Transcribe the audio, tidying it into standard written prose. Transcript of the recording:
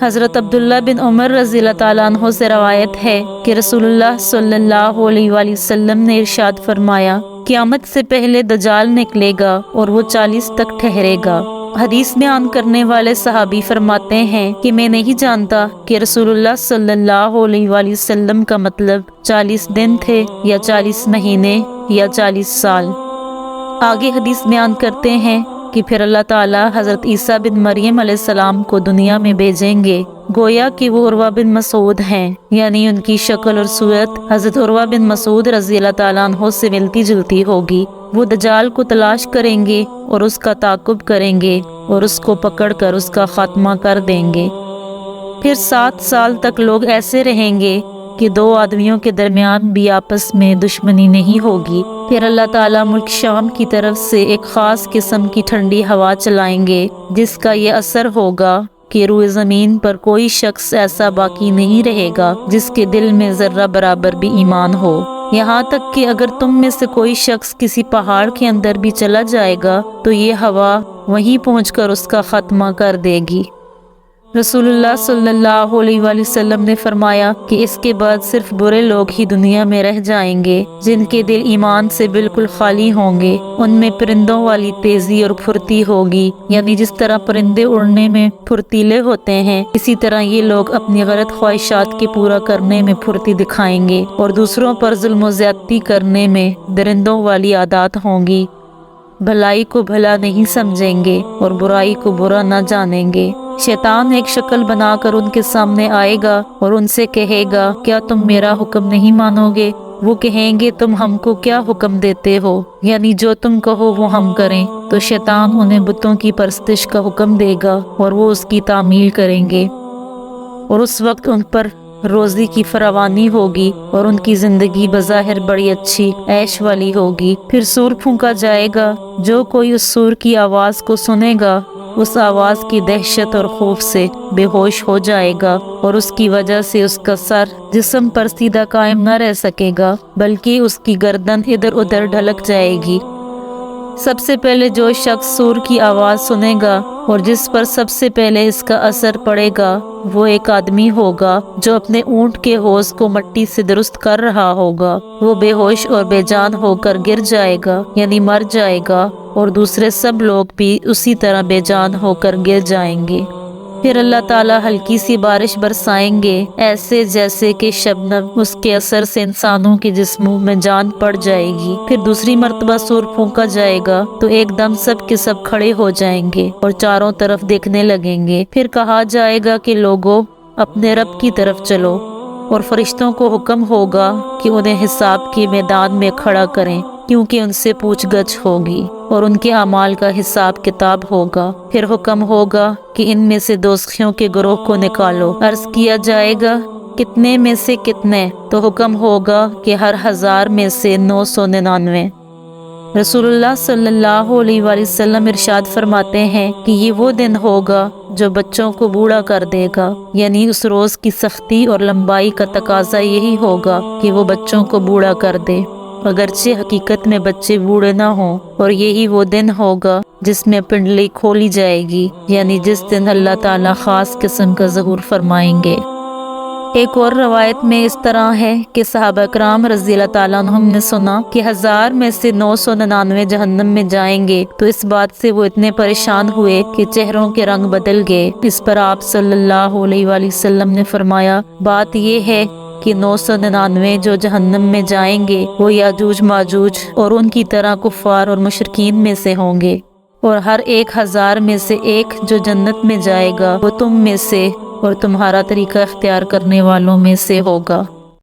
حضرت عبداللہ بن عمر رضی اللہ تعالیٰ عنہ سے روایت ہے کہ رسول اللہ صلی اللہ علیہ وآلہ وسلم نے ارشاد فرمایا، قیامت سے پہلے دجال نکلے گا اور وہ 40 تک ٹھہرے گا۔ حدیث بیان کرنے والے صحابی فرماتے ہیں کہ میں نہیں جانتا کہ رسول اللہ صلی اللہ علیہ وآلہ وسلم کا مطلب 40 دن تھے یا 40 مہینے یا 40 سال۔ آگے حدیث بیان کرتے ہیں کہ پھر اللہ تعالیٰ حضرت عیسیٰ بن مریم علیہ السلام کو دنیا میں بھیجیں گے، گویا کہ وہ عروہ بن مسعود ہیں، یعنی ان کی شکل اور صورت حضرت عروہ بن مسعود رضی اللہ تعالیٰ عنہ سے ملتی جلتی ہوگی۔ وہ دجال کو تلاش کریں گے اور اس کا تعاقب کریں گے اور اس کو پکڑ کر اس کا خاتمہ کر دیں گے۔ پھر 7 سال تک لوگ ایسے رہیں گے کہ 2 آدمیوں کے درمیان بھی آپس میں دشمنی نہیں ہوگی۔ پھر اللہ تعالیٰ ملک شام کی طرف سے ایک خاص قسم کی ٹھنڈی ہوا چلائیں گے، جس کا یہ اثر ہوگا کہ روئے زمین پر کوئی شخص ایسا باقی نہیں رہے گا جس کے دل میں ذرہ برابر بھی ایمان ہو، یہاں تک کہ اگر تم میں سے کوئی شخص کسی پہاڑ کے اندر بھی چلا جائے گا تو یہ ہوا وہیں پہنچ کر اس کا خاتمہ کر دے گی۔ رسول اللہ صلی اللہ علیہ وآلہ وسلم نے فرمایا کہ اس کے بعد صرف برے لوگ ہی دنیا میں رہ جائیں گے، جن کے دل ایمان سے بالکل خالی ہوں گے۔ ان میں پرندوں والی تیزی اور پھرتی ہوگی، یعنی جس طرح پرندے اڑنے میں پھرتیلے ہوتے ہیں، اسی طرح یہ لوگ اپنی غلط خواہشات کے پورا کرنے میں پھرتی دکھائیں گے اور دوسروں پر ظلم و زیادتی کرنے میں درندوں والی عادات ہوں گی۔ بھلائی کو بھلا نہیں سمجھیں گے اور برائی کو برا نہ جانیں گے۔ شیطان ایک شکل بنا کر ان کے سامنے آئے گا اور ان سے کہے گا، کیا تم میرا حکم نہیں مانو گے؟ وہ کہیں گے، تم ہم کو کیا حکم دیتے ہو؟ یعنی جو تم کہو وہ ہم کریں۔ تو شیطان انہیں بتوں کی پرستش کا حکم دے گا اور وہ اس کی تعمیل کریں گے، اور اس وقت ان پر روزی کی فراوانی ہوگی اور ان کی زندگی بظاہر بڑی اچھی عیش والی ہوگی۔ پھر سور پھونکا جائے گا، جو کوئی اس سور کی آواز کو سنے گا اس آواز کی دہشت اور خوف سے بے ہوش ہو جائے گا، اور اس کی وجہ سے اس کا سر جسم پر سیدھا قائم نہ رہ سکے گا، بلکہ اس کی گردن ادھر ادھر ڈھلک جائے گی۔ سب سے پہلے جو شخص سور کی آواز سنے گا اور جس پر سب سے پہلے اس کا اثر پڑے گا، وہ ایک آدمی ہوگا جو اپنے اونٹ کے ہوز کو مٹی سے درست کر رہا ہوگا۔ وہ بے ہوش اور بے جان ہو کر گر جائے گا، یعنی مر جائے گا، اور دوسرے سب لوگ بھی اسی طرح بے جان ہو کر گر جائیں گے۔ پھر اللہ تعالیٰ ہلکی سی بارش برسائیں گے، ایسے جیسے کہ شبنم، اس کے اثر سے انسانوں کے جسموں میں جان پڑ جائے گی۔ پھر دوسری مرتبہ سور پھونکا جائے گا تو ایک دم سب کے سب کھڑے ہو جائیں گے اور چاروں طرف دیکھنے لگیں گے۔ پھر کہا جائے گا کہ لوگوں، اپنے رب کی طرف چلو، اور فرشتوں کو حکم ہوگا کہ انہیں حساب کے میدان میں کھڑا کریں، کیونکہ ان سے پوچھ گچھ ہوگی اور ان کے اعمال کا حساب کتاب ہوگا۔ پھر حکم ہوگا کہ ان میں سے دوزخیوں کے گروہ کو نکالو۔ عرض کیا جائے گا، کتنے میں سے کتنے؟ تو حکم ہوگا کہ ہر 1000 میں سے 999۔ رسول اللہ صلی اللہ علیہ وآلہ وسلم ارشاد فرماتے ہیں کہ یہ وہ دن ہوگا جو بچوں کو بوڑھا کر دے گا، یعنی اس روز کی سختی اور لمبائی کا تقاضا یہی ہوگا کہ وہ بچوں کو بوڑھا کر دے، اگرچہ حقیقت میں بچے بوڑھے نہ ہوں۔ اور یہی وہ دن ہوگا جس میں پنڈلی کھولی جائے گی، یعنی جس دن اللہ تعالیٰ خاص قسم کا ظہور فرمائیں گے۔ ایک اور روایت میں اس طرح ہے کہ صحابہ کرام رضی اللہ تعالیٰ عنہم نے سنا کہ 1000 میں سے 999 جہنم میں جائیں گے، تو اس بات سے وہ اتنے پریشان ہوئے کہ چہروں کے رنگ بدل گئے۔ اس پر آپ صلی اللہ علیہ وآلہ وسلم نے فرمایا، بات یہ ہے کہ 999 جو جہنم میں جائیں گے وہ یاجوج ماجوج اور ان کی طرح کفار اور مشرکین میں سے ہوں گے، اور ہر 1000 میں سے ایک جو جنت میں جائے گا وہ تم میں سے اور تمہارا طریقہ اختیار کرنے والوں میں سے ہوگا۔